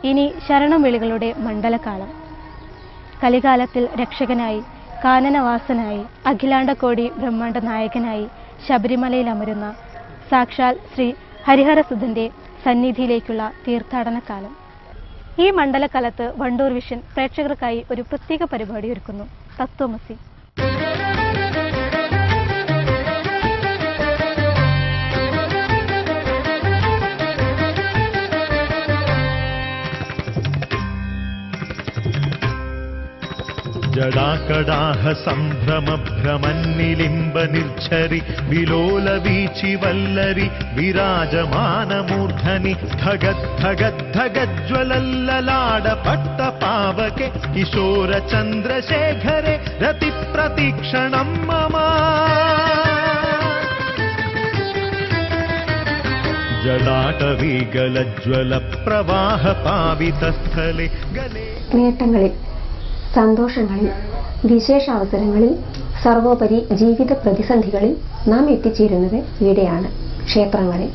ഇനി ശരണം വിളികളുടെ മണ്ഡലകാലം. കലികാലത്തിൽ രക്ഷകനായി, കാനനവാസനായി, അഖിലാണ്ടകോടി ബ്രഹ്മാണ്ഡ നായകനായി ശബരിമലയിൽ അമരുന്ന സാക്ഷാൽ ശ്രീ ഹരിഹരസുധന്റെ സന്നിധിയിലേക്കുള്ള തീർത്ഥാടന കാലം. ഈ മണ്ഡലകാലത്ത് വണ്ടൂർ വിഷൻ പ്രേക്ഷകർക്കായി ഒരു പ്രത്യേക പരിപാടി ഒരുക്കുന്നു. തത്വമസി. ജടാകടാഹ സംഭ്രമ ഭ്രമന്നിലിംബ നിർച്ഛരി വിലോല വീചി വല്ലരി വിരാജമാനമൂർധനി ധഗദ്ധഗദ്ധഗജ്വലല്ലലാട പട്ടപാവകെ കിശോര ചന്ദ്രശേഖരെ രതി പ്രതീക്ഷണം മമ. ജടാടവീഗലജ്വല പ്രവാഹ പാവിതസ്ഥലെ ഗലേ. നേട്ടങ്ങളിൽ, സന്തോഷങ്ങളിൽ, വിശേഷാവസരങ്ങളിൽ, സർവോപരി ജീവിത പ്രതിസന്ധികളിൽ നാം എത്തിച്ചേരുന്നത് ഇവിടെയാണ്, ക്ഷേത്രങ്ങളിൽ.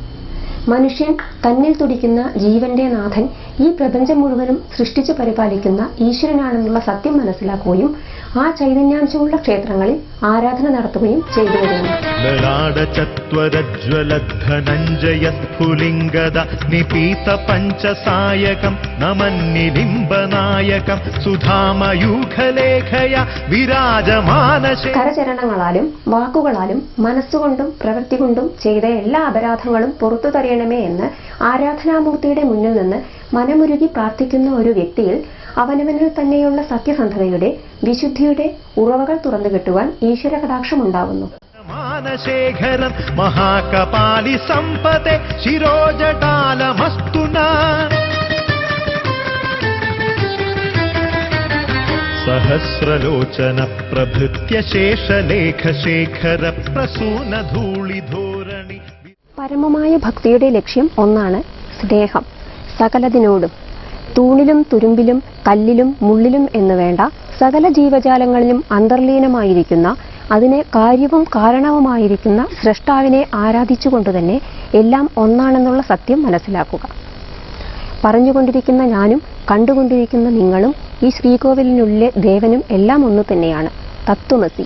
മനുഷ്യൻ തന്നിൽ തുടിക്കുന്ന ജീവന്റെ നാഥൻ ഈ പ്രപഞ്ചം മുഴുവനും സൃഷ്ടിച്ചു പരിപാലിക്കുന്ന ഈശ്വരനാണെന്നുള്ള സത്യം മനസ്സിലാക്കുകയും ആ ചൈതന്യാംശമുള്ള ക്ഷേത്രങ്ങളിൽ ആരാധന നടത്തുകയും ചെയ്തു വരുന്നു. കരചരണങ്ങളാലും വാക്കുകളാലും മനസ്സുകൊണ്ടും പ്രവൃത്തി കൊണ്ടും ചെയ്ത എല്ലാ അപരാധങ്ങളും പുറത്തു തരയണമേ എന്ന് ആരാധനാമൂർത്തിയുടെ മുന്നിൽ നിന്ന് മനമുരുകി പ്രാർത്ഥിക്കുന്ന ഒരു വ്യക്തിയിൽ അവനവനിൽ തന്നെയുള്ള സത്യസന്ധതയുടെ, വിശുദ്ധിയുടെ ഉറവകൾ തുറന്നു കിട്ടുവാൻ ഈശ്വര കടാക്ഷമുണ്ടാവുന്നു. മാനശേഖരം മഹാകപാലി സമ്പത്തെ ശിരോജടാലമസ്തുന. സഹസ്രലോചന പ്രഭൃത്യ ശേഷലേഖ ശേഖര പ്രസൂന ധൂളിധോരണി. പരമമായ ഭക്തിയുടെ ലക്ഷ്യം ഒന്നാണ്, സ്നേഹം. സകലതിനോടും, തൂണിലും തുരുമ്പിലും കല്ലിലും മുള്ളിലും എന്നു വേണ്ട സകല ജീവജാലങ്ങളിലും അന്തർലീനമായിരിക്കുന്ന, അതിനെ കാര്യവും കാരണവുമായിരിക്കുന്ന സ്രഷ്ടാവിനെ ആരാധിച്ചുകൊണ്ടുതന്നെ എല്ലാം ഒന്നാണെന്നുള്ള സത്യം മനസ്സിലാക്കുക. പറഞ്ഞുകൊണ്ടിരിക്കുന്ന ഞാനും കണ്ടുകൊണ്ടിരിക്കുന്ന നിങ്ങളും ഈ ശ്രീകോവിലിനുള്ളിലെ ദേവനും എല്ലാം ഒന്നു തന്നെയാണ്. തത്വമസി.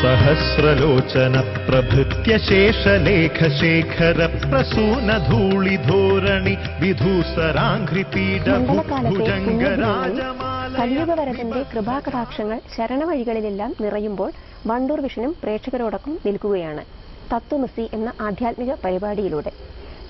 സഹസ്രലോചന പ്രഭൃത്യ ശേഷലേഖ ശേഖര പ്രസൂന ധൂളിധോരണി വിധൂസരാഘ്രി പീഠ ഭുജംഗരാജമാല. കലിയുഗവരദന്റെ കൃപാകടാക്ഷങ്ങൾ ശരണവഴികളിലെല്ലാം നിറയുമ്പോൾ വണ്ടൂർ വിഷനും പ്രേക്ഷകരോടൊപ്പം നിൽക്കുകയാണ് തത്വമസി എന്ന ആധ്യാത്മിക പരിപാടിയിലൂടെ.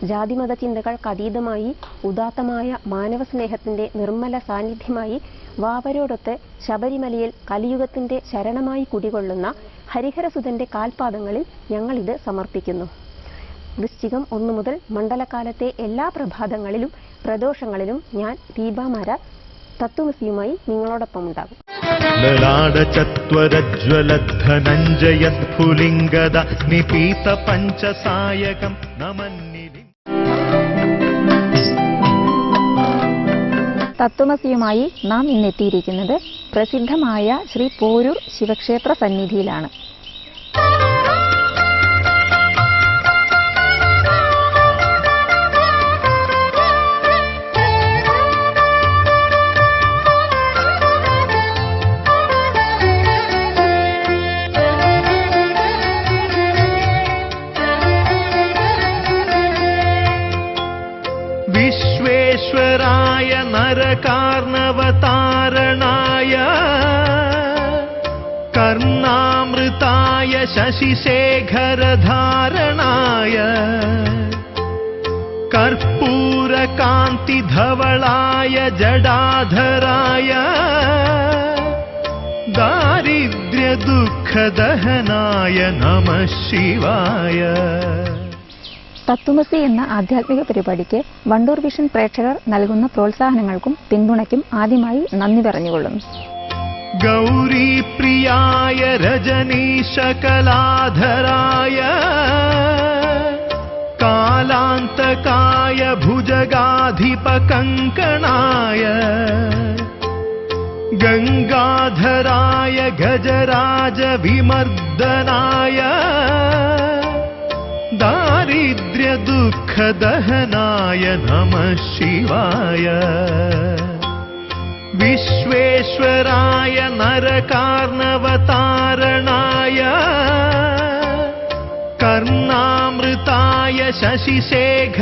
ജാതിമത ചിന്തകൾക്കതീതമായി ഉദാത്തമായ മാനവസ്നേഹത്തിന്റെ നിർമ്മല സാന്നിധ്യമായി വാവരോടൊത്ത് ശബരിമലയിൽ കലിയുഗത്തിന്റെ ശരണമായി കുടികൊള്ളുന്ന ഹരിഹരസുധന്റെ കാൽപാദങ്ങളിൽ ഞങ്ങളിത് സമർപ്പിക്കുന്നു. വൃശ്ചികം 1 മുതൽ മണ്ഡലകാലത്തെ എല്ലാ പ്രഭാതങ്ങളിലും പ്രദോഷങ്ങളിലും ഞാൻ ദീപാമാര തത്വമസിയുമായി നിങ്ങളോടൊപ്പം ഉണ്ടാകും. ലലാടചത്വരജ്വലധനഞ്ജയ സ്ഫുലിംഗദ നിപീത പഞ്ചസായകം നമന്നിധി. തത്വമസിയുമായി നാം ഇന്നെത്തിയിരിക്കുന്നത് പ്രസിദ്ധമായ ശ്രീ പോരൂർ ശിവക്ഷേത്ര സന്നിധിയിലാണ്. വിശ്വേശ്വരായ നരകാർണവതാരണായ കർണാമൃതായ ശശിശേഖരധാരണായ കർപ്പൂരകാന്തിധവളായ ജടാധരായ ദാരിദ്ര്യദുഃഖദഹനായ നമഃ ശിവായ. തത്വമസി എന്ന ആധ്യാത്മിക പരിപാടിക്ക് വണ്ടൂർ വിഷൻ പ്രേക്ഷകർ നൽകുന്ന പ്രോത്സാഹനങ്ങൾക്കും പിന്തുണയ്ക്കും ആദ്യമായി നന്ദി പറഞ്ഞുകൊള്ളുന്നു. ഗൗരീപ്രിയായ രജനീശകലാധരായ കാലാന്തകായ ഭുജഗാധിപകങ്കണായ ഗംഗാധരായ ഗജരാജ വിമർദനായ दारिद्र्यदुःखदहनाय नमः शिवाय विश्वेश्वराय नरकार्णवतारणाय कर्णामृताय शशिशेखरधारणाय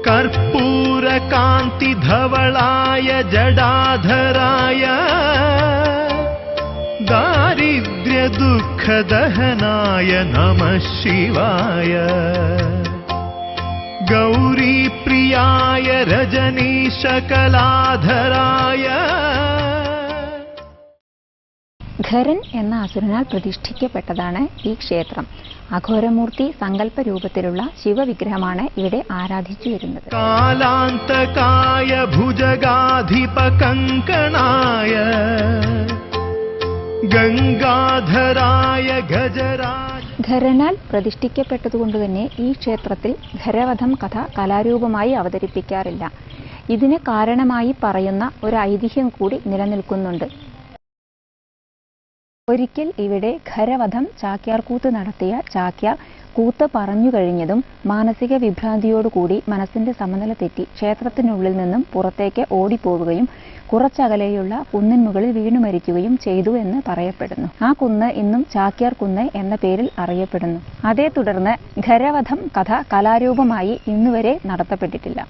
कर्पूरकान्तिधवलाय जडाधराय दारिद्र्यदुःखदहनाय नमः शिवाय गौरीप्रियाय रजनीशकलाधराय. ഖരൻ എന്ന അസുരനാൽ പ്രതിഷ്ഠിക്കപ്പെട്ടതാണ് ഈ ക്ഷേത്രം. അഘോരമൂർത്തി സങ്കല്പ രൂപത്തിലുള്ള ശിവവിഗ്രഹമാണ് ഇവിടെ ആരാധിച്ചു വരുന്നത്. കാലാന്തകായ ഭുജഗാധിപകങ്കണായ ഗംഗാധരായ ഗജരാജ. ഖരനാൽ പ്രതിഷ്ഠിക്കപ്പെട്ടതുകൊണ്ടുതന്നെ ഈ ക്ഷേത്രത്തിൽ ഖരവധം കഥ കലാരൂപമായി അവതരിപ്പിക്കാറില്ല. ഇതിന് കാരണമായി പറയുന്ന ഒരു ഐതിഹ്യം കൂടി നിലനിൽക്കുന്നുണ്ട്. ഒരിക്കൽ ഇവിടെ ഖരവധം ചാക്യാർകൂത്ത് നടത്തിയ ചാക്യാർ കൂത്ത് പറഞ്ഞു കഴിഞ്ഞതും മാനസിക വിഭ്രാന്തിയോടുകൂടി മനസ്സിന്റെ സമനില തെറ്റി ക്ഷേത്രത്തിനുള്ളിൽ നിന്നും പുറത്തേക്ക് ഓടിപ്പോവുകയും കുറച്ചകലെയുള്ള കുന്നിൻ മുകളിൽ വീണു മരിക്കുകയും ചെയ്തു എന്ന് പറയപ്പെടുന്നു. ആ കുന്ന് ഇന്നും ചാക്യാർ കുന്ന് എന്ന പേരിൽ അറിയപ്പെടുന്നു. അതേ തുടർന്ന് ഖരവധം കഥ കലാരൂപമായി ഇന്നുവരെ നടത്തപ്പെട്ടിട്ടില്ല.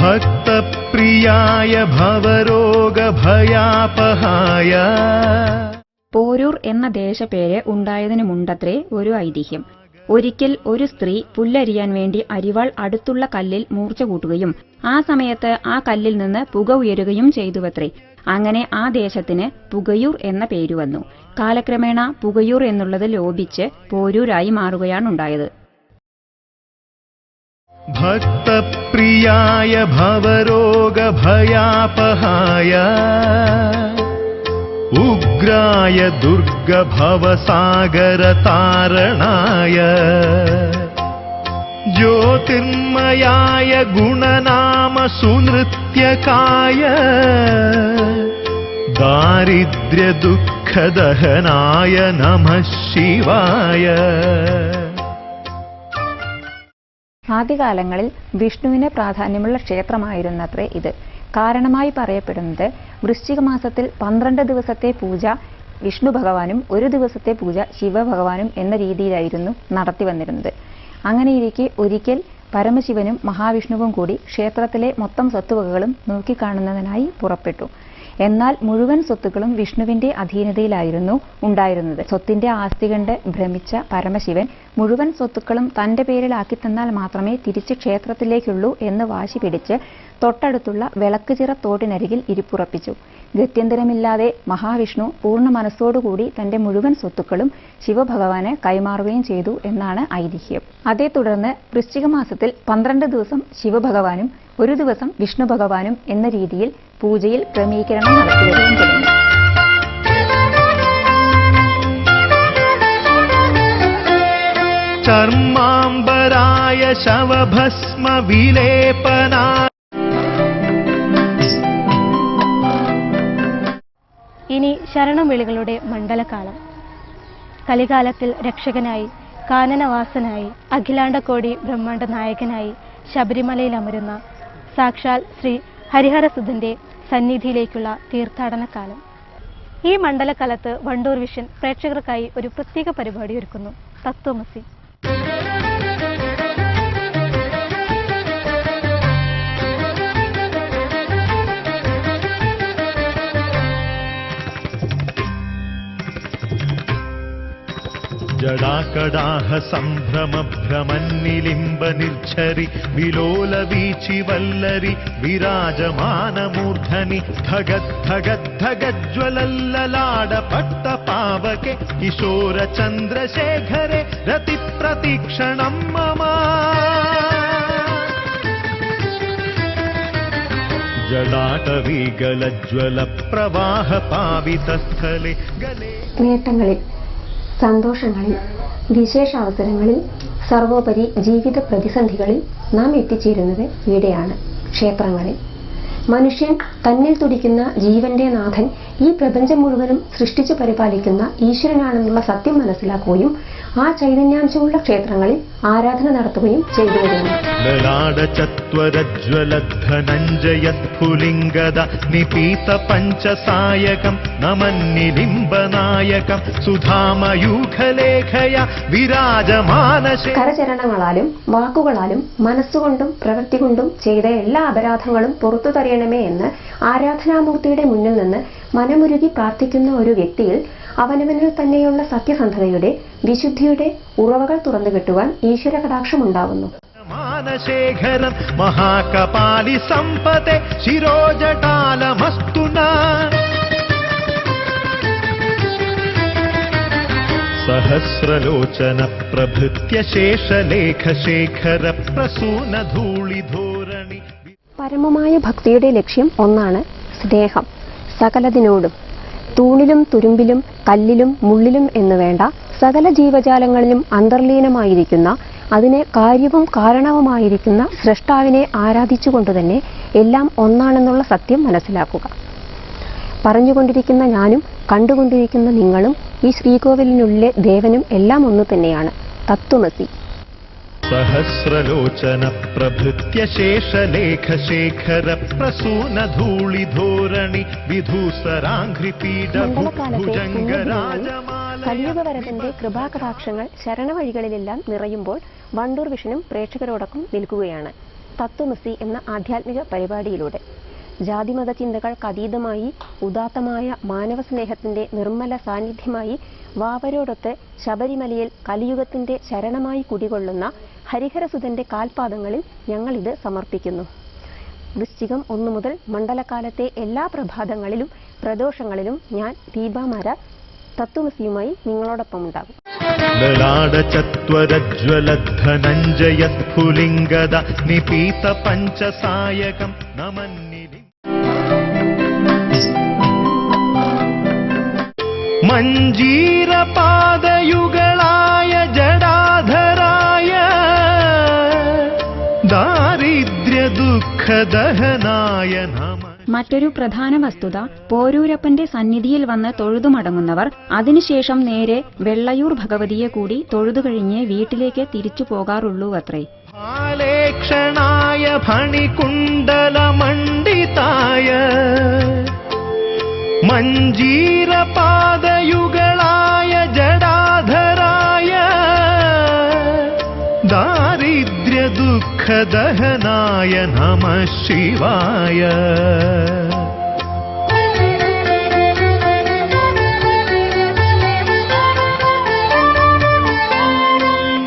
ഭക്തപ്രിയായ ഭവരോഗഭയാപഹായ. പോരൂർ എന്ന ദേശപേര് ഉണ്ടായതിനു മുണ്ടത്രേ ഒരു ഐതിഹ്യം. ഒരിക്കൽ ഒരു സ്ത്രീ പുല്ലരിയാൻ വേണ്ടി അരിവാൾ അടുത്തുള്ള കല്ലിൽ മൂർച്ച കൂട്ടുകയും ആ സമയത്ത് ആ കല്ലിൽ നിന്ന് പുക ഉയരുകയും ചെയ്തുവത്രേ. അങ്ങനെ ആ ദേശത്തിന് പുകയൂർ എന്ന പേരു വന്നു. കാലക്രമേണ പുകയൂർ എന്നുള്ളത് ലോപിച്ച് പോരൂരായി മാറുകയാണുണ്ടായത്. ഭക്തപ്രിയായ ഭവരോഗഭയാപഹായ ഉഗ്രായ ദുർഗഭവസാഗരതാരണായ ജ്യോതിർമയായ ഗുണനാമ സുനൃത്യകായ ദാരിദ്ര്യദുഃഖദഹനായ നമഃ ശിവായ. ആദ്യകാലങ്ങളിൽ വിഷ്ണുവിന് പ്രാധാന്യമുള്ള ക്ഷേത്രമായിരുന്നത്രേ ഇത്. കാരണമായി പറയപ്പെടുന്നത് വൃശ്ചിക മാസത്തിൽ 12 ദിവസത്തെ പൂജ വിഷ്ണു ഭഗവാനും 1 ദിവസത്തെ പൂജ ശിവഭഗവാനും എന്ന രീതിയിലായിരുന്നു നടത്തി വന്നിരുന്നത്. അങ്ങനെയിരിക്കെ ഒരിക്കൽ പരമശിവനും മഹാവിഷ്ണുവും കൂടി ക്ഷേത്രത്തിലെ മൊത്തം സ്വത്തുവകകളും നോക്കിക്കാണുന്നതിനായി പുറപ്പെട്ടു. എന്നാൽ മുഴുവൻ സ്വത്തുക്കളും വിഷ്ണുവിന്റെ അധീനതയിലായിരുന്നു ഉണ്ടായിരുന്നത്. സ്വത്തിന്റെ ആസ്തി കണ്ട് ഭ്രമിച്ച പരമശിവൻ മുഴുവൻ സ്വത്തുക്കളും തന്റെ പേരിലാക്കി തന്നാൽ മാത്രമേ തിരിച്ച് ക്ഷേത്രത്തിലേക്കുള്ളൂ എന്ന് വാശി പിടിച്ച് തൊട്ടടുത്തുള്ള വിളക്കുചിറ തോട്ടിനരികിൽ ഇരിപ്പുറപ്പിച്ചു. ഗത്യന്തരമില്ലാതെ മഹാവിഷ്ണു പൂർണ്ണ മനസ്സോടുകൂടി തന്റെ മുഴുവൻ സ്വത്തുക്കളും ശിവഭഗവാന് കൈമാറുകയും ചെയ്തു എന്നാണ് ഐതിഹ്യം. അതേ തുടർന്ന് വൃശ്ചിക മാസത്തിൽ 12 ദിവസം ശിവഭഗവാനും 1 ദിവസം വിഷ്ണു ഭഗവാനും എന്ന രീതിയിൽ പൂജയിൽ ക്രമീകരണം നടത്തിവരികയും തുടങ്ങി. ചർമാംബരായ ശവഭസ്മ വിലേപനായ. ഇനി ശരണംവിളികളുടെ മണ്ഡലകാലം. കലികാലത്തിൽ രക്ഷകനായി കാനനവാസനായി അഖിലാണ്ടകോടി ബ്രഹ്മാണ്ഡ നായകനായി ശബരിമലയിൽ അമരുന്ന സാക്ഷാൽ ശ്രീ ഹരിഹരസുധന്റെ സന്നിധിയിലേക്കുള്ള തീർത്ഥാടന കാലം. ഈ മണ്ഡലകാലത്ത് വണ്ടൂർ വിഷൻ പ്രേക്ഷകർക്കായി ഒരു പ്രത്യേക പരിപാടി ഒരുക്കുന്നു. തത്വമസി. ജടാകടാഹ സംഭ്രമ ഭ്രമന്നിലിംബ നിർച്ഛരി വിലോല വീചി വല്ലരി വിരാജമാനമൂർധനി ധഗദ്ധഗദ്ധഗജ്വലല്ലലാട പട്ട പാവകെ കിശോര ചന്ദ്രശേഖരെ രതി പ്രതീക്ഷണം മമ. ജടാടവീഗലജ്വല പ്രവാഹ പാവിതസ്ഥലെ ഗലേ. നേട്ടങ്ങളിൽ, സന്തോഷങ്ങളിൽ, വിശേഷാവസരങ്ങളിൽ, സർവോപരി ജീവിത പ്രതിസന്ധികളിൽ നാം എത്തിച്ചേരുന്നത് ഇവിടെയാണ്. ക്ഷേത്രങ്ങളിൽ. മനുഷ്യൻ തന്നിൽ തുടിക്കുന്ന ജീവന്റെ നാഥൻ ഈ പ്രപഞ്ചം മുഴുവനും സൃഷ്ടിച്ചു പരിപാലിക്കുന്ന ഈശ്വരനാണെന്നുള്ള സത്യം മനസ്സിലാക്കുകയും ആ ചൈതന്യാംശമുള്ള ക്ഷേത്രങ്ങളിൽ ആരാധന നടത്തുകയും ചെയ്തു വരുന്നു. ലലാടചത്വരജ്വലധനഞ്ജയസ്ഫുലിംഗദ നിപീത പഞ്ചസായകം നമന്നിലിംബനായകം സുധാമയൂഖലേഖയ വിരാജമാനശേ. കരചരണങ്ങളാലും വാക്കുകളാലും മനസ്സുകൊണ്ടും പ്രവൃത്തി കൊണ്ടും ചെയ്ത എല്ലാ അപരാധങ്ങളും പുറത്തു തരയണമേ എന്ന് ആരാധനാമൂർത്തിയുടെ മുന്നിൽ നിന്ന് മനമുരുകി പ്രാർത്ഥിക്കുന്ന ഒരു വ്യക്തിയിൽ അവനവനിൽ തന്നെയുള്ള സത്യസന്ധതയുടെ വിശുദ്ധിയുടെ ഉറവകൾ തുറന്നു കിട്ടുവാൻ ഈശ്വര കടാക്ഷമുണ്ടാവുന്നു. മാനശേഖരം മഹാകപാലി സമ്പത്തെ ശിരോജടാലമസ്തുന സഹസ്രലോചന പ്രഭൃത്യ ശേഷലേഖ ശേഖര പ്രസൂന ധൂളിധോരണി. പരമമായ ഭക്തിയുടെ ലക്ഷ്യം ഒന്നാണ് സ്നേഹം. സകലതിനോടും തൂണിലും തുരുമ്പിലും കല്ലിലും മുള്ളിലും എന്നു വേണ്ട സകല ജീവജാലങ്ങളിലും അന്തർലീനമായിരിക്കുന്ന അതിന് കാര്യവും കാരണവുമായിരിക്കുന്ന സ്രഷ്ടാവിനെ ആരാധിച്ചുകൊണ്ടുതന്നെ എല്ലാം ഒന്നാണെന്നുള്ള സത്യം മനസ്സിലാക്കുക. പറഞ്ഞുകൊണ്ടിരിക്കുന്ന ഞാനും കണ്ടുകൊണ്ടിരിക്കുന്ന നിങ്ങളും ഈ ശ്രീകോവിലിനുള്ളിലെ ദേവനും എല്ലാം ഒന്നു തന്നെയാണ്. തത്വമസി. സഹസ്രലോചന പ്രഭൃത്യ ശേഷലേഖ ശേഖര പ്രസൂന ധൂളിധോരണി വിധൂസരാഘ്രിപീഠ ഭുജംഗരാജമാല. കലിയുഗവരതന്റെ കൃപാകടാക്ഷങ്ങൾ ശരണവഴികളിലെല്ലാം നിറയുമ്പോൾ വണ്ടൂർ വിഷനും പ്രേക്ഷകരോടൊപ്പം നിൽക്കുകയാണ് തത്വമസി എന്ന ആധ്യാത്മിക പരിപാടിയിലൂടെ. ജാതിമത ചിന്തകൾക്കതീതമായി ഉദാത്തമായ മാനവസ്നേഹത്തിന്റെ നിർമ്മല സാന്നിധ്യമായി വാവരോടൊത്ത് ശബരിമലയിൽ കലിയുഗത്തിന്റെ ശരണമായി കുടികൊള്ളുന്ന ഹരിഹരസുതന്റെ കാൽപാദങ്ങളിൽ ഞങ്ങളിത് സമർപ്പിക്കുന്നു. വൃശ്ചികം 1 മുതൽ മണ്ഡലകാലത്തെ എല്ലാ പ്രഭാതങ്ങളിലും പ്രദോഷങ്ങളിലും ഞാൻ ദീപാമാര തത്വമസിയുമായി നിങ്ങളോടൊപ്പം ഉണ്ടാകും. ലലാടചത്വരജ്വലധനഞ്ജയസ്ഫുലിംഗദ നിപീത പഞ്ചസായകം നമന്നിലി. മഞ്ജീരപാദയുഗളായ ജടാധരായ ദാരിദ്ര്യ ദുഃഖദഹനായ നമ. മറ്റൊരു പ്രധാന വസ്തുത, പോരൂരപ്പന്റെ സന്നിധിയിൽ വന്ന് തൊഴുതുമടങ്ങുന്നവർ അതിനുശേഷം നേരെ വെള്ളയൂർ ഭഗവതിയെ കൂടി തൊഴുതുകഴിഞ്ഞ് വീട്ടിലേക്ക് തിരിച്ചു പോകാറുള്ളൂവത്രേ. ക്ഷണായ ഫണികുണ്ടലമണ്ഡിതായ മഞ്ജീരപാദയുഗളായ ജടാധരായ ദാരിദ്ര്യ ദുഃഖദഹനായ നമഃ ശിവായ.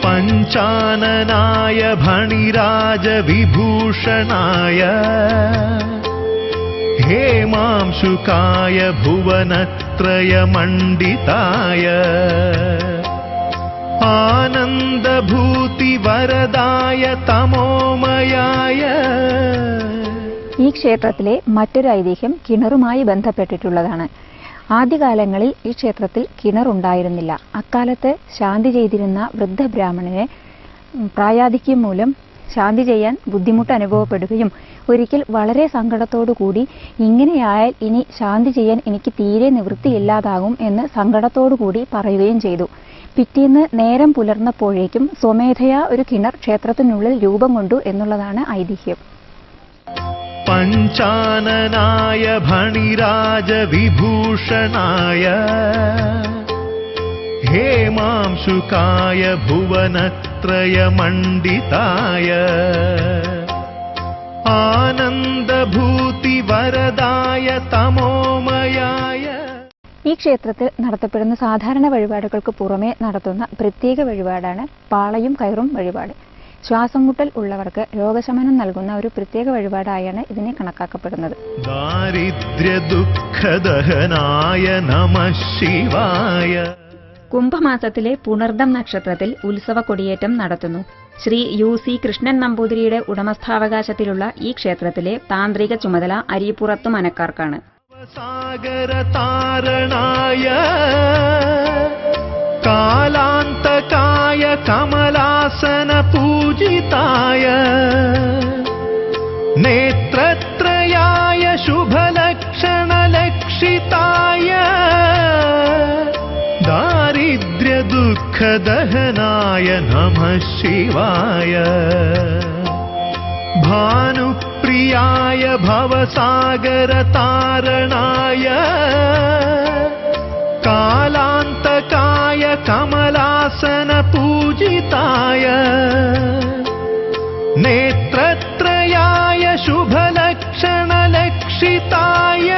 പഞ്ചാനനായ ഭണിരാജ വിഭൂഷണായ ഹേമാംശുകായ ഭുവനത്രയമണ്ഡിതായ ആനന്ദഭൂതി വരദായ തമോമയായ. ഈ ക്ഷേത്രത്തിലെ മറ്റൊരു ഐതിഹ്യം കിണറുമായി ബന്ധപ്പെട്ടിട്ടുള്ളതാണ്. ആദ്യകാലങ്ങളിൽ ഈ ക്ഷേത്രത്തിൽ കിണറുണ്ടായിരുന്നില്ല. അക്കാലത്ത് ശാന്തി ചെയ്തിരുന്ന വൃദ്ധബ്രാഹ്മണന് പ്രായാധിക്യം മൂലം ശാന്തി ചെയ്യാൻ ബുദ്ധിമുട്ട് അനുഭവപ്പെടുകയും ഒരിക്കൽ വളരെ സങ്കടത്തോടുകൂടി ഇങ്ങനെയായാൽ ഇനി ശാന്തി ചെയ്യാൻ എനിക്ക് തീരെ നിവൃത്തിയില്ലാതാകും എന്ന് സങ്കടത്തോടുകൂടി പറയുകയും ചെയ്തു. പിറ്റേന്ന് നേരം പുലർന്നപ്പോഴേക്കും സ്വമേധയാ ഒരു കിണർ ക്ഷേത്രത്തിനുള്ളിൽ രൂപം കൊണ്ടു എന്നുള്ളതാണ് ഐതിഹ്യം. പഞ്ചാനനായ ഭണിരാജ വിഭൂഷണായ ഹേമാംശുകായ ഭുവനത്രയമണ്ഡിതായ ആനന്ദഭൂതി വരദായ തമോമയായ. ഈ ക്ഷേത്രത്തിൽ നടത്തപ്പെടുന്ന സാധാരണ വഴിപാടുകൾക്ക് പുറമെ നടത്തുന്ന പ്രത്യേക വഴിപാടാണ് പാളയും കയറും വഴിപാട്. ശ്വാസം മുട്ടൽ ഉള്ളവർക്ക് രോഗശമനം നൽകുന്ന ഒരു പ്രത്യേക വഴിപാടായാണ് ഇതിനെ കണക്കാക്കപ്പെടുന്നത്. ദാരിദ്ര്യ ദുഃഖദഹനായ നമഃ ശിവായ. കുംഭമാസത്തിലെ പുണർദം നക്ഷത്രത്തിൽ ഉത്സവ കൊടിയേറ്റം നടത്തുന്നു. ശ്രീ UC കൃഷ്ണൻ നമ്പൂതിരിയുടെ ഉടമസ്ഥാവകാശത്തിലുള്ള ഈ ക്ഷേത്രത്തിലെ താന്ത്രിക ചുമതല അരിപ്പുറത്തു മനക്കാർക്കാണ്. സാഗരതാരണായ കാലാന്തകായ കമലാസന പൂജിതായ നേത്ര दुःखदहनाय नमः शिवाय भानुप्रियाय भवसागरतारणाय कालान्तकाय कमलासनपूजिताय नेत्रत्रयाय शुभलक्षणलक्षिताय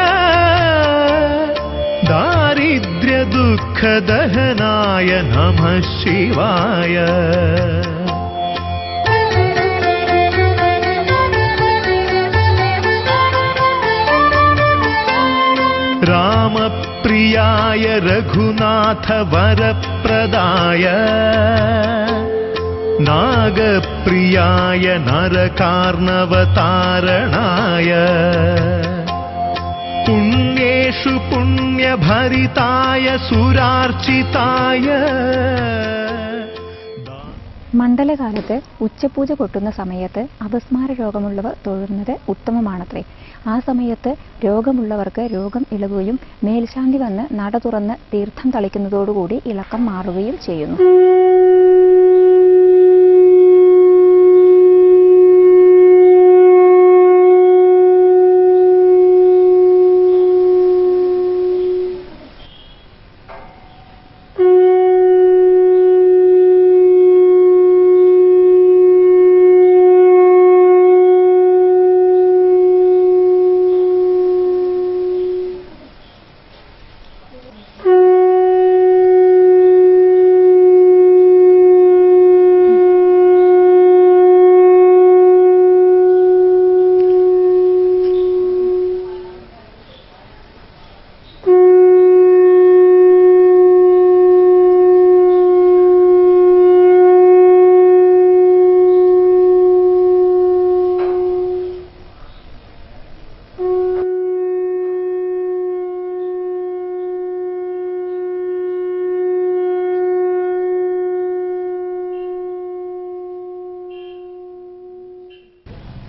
दारिद्र्यदुःखदहनाय नमः शिवाय रामप्रियाय रघुनाथवरप्रदाय नागप्रियाय नरकार्णवतारणाय पुण्येषु पुण्यभरिताय सुरार्चिताय മണ്ഡലകാലത്ത് ഉച്ചപൂജ കൊട്ടുന്ന സമയത്ത് അപസ്മാര രോഗമുള്ളവർ തൊഴുന്നത് ഉത്തമമാണത്രേ. ആ സമയത്ത് രോഗമുള്ളവർക്ക് രോഗം ഇളകുകയും മേൽശാന്തി വന്ന് നട തുറന്ന് തീർത്ഥം തളിക്കുന്നതോടുകൂടി ഇളക്കം മാറുകയും ചെയ്യുന്നു.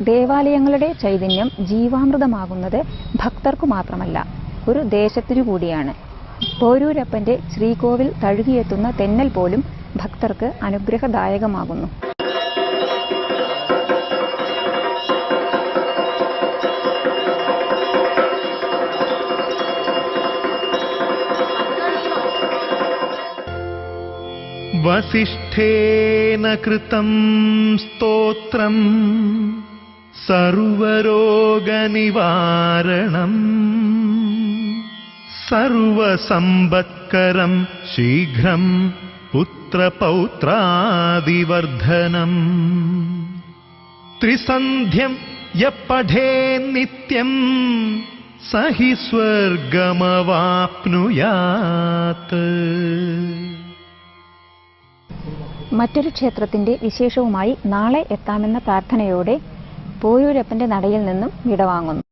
ദേവാലയങ്ങളുടെ ചൈതന്യം ജീവാമൃതമാകുന്നത് ഭക്തർക്കു മാത്രമല്ല, ഒരു ദേശത്തിനു കൂടിയാണ്. പോരൂരപ്പന്റെ ശ്രീകോവിൽ തഴുകിയെത്തുന്ന തെന്നൽ പോലും ഭക്തർക്ക് അനുഗ്രഹദായകമാകുന്നു. वसिष्ठेन कृतं स्तोत्रं सर्वरोगनिवारणं सर्वसम्पत्करं शीघ्रं पुत्रपौत्रादिवर्धनं त्रिसन्ध्यं यः पठेन्नित्यं स हि स्वर्गमवाप्नुयात्. മറ്റൊരു ക്ഷേത്രത്തിന്റെ വിശേഷവുമായി നാളെ എത്താമെന്ന പ്രാർത്ഥനയോടെ പോരൂരപ്പന്റെ നടയിൽ നിന്നും വിടവാങ്ങുന്നു.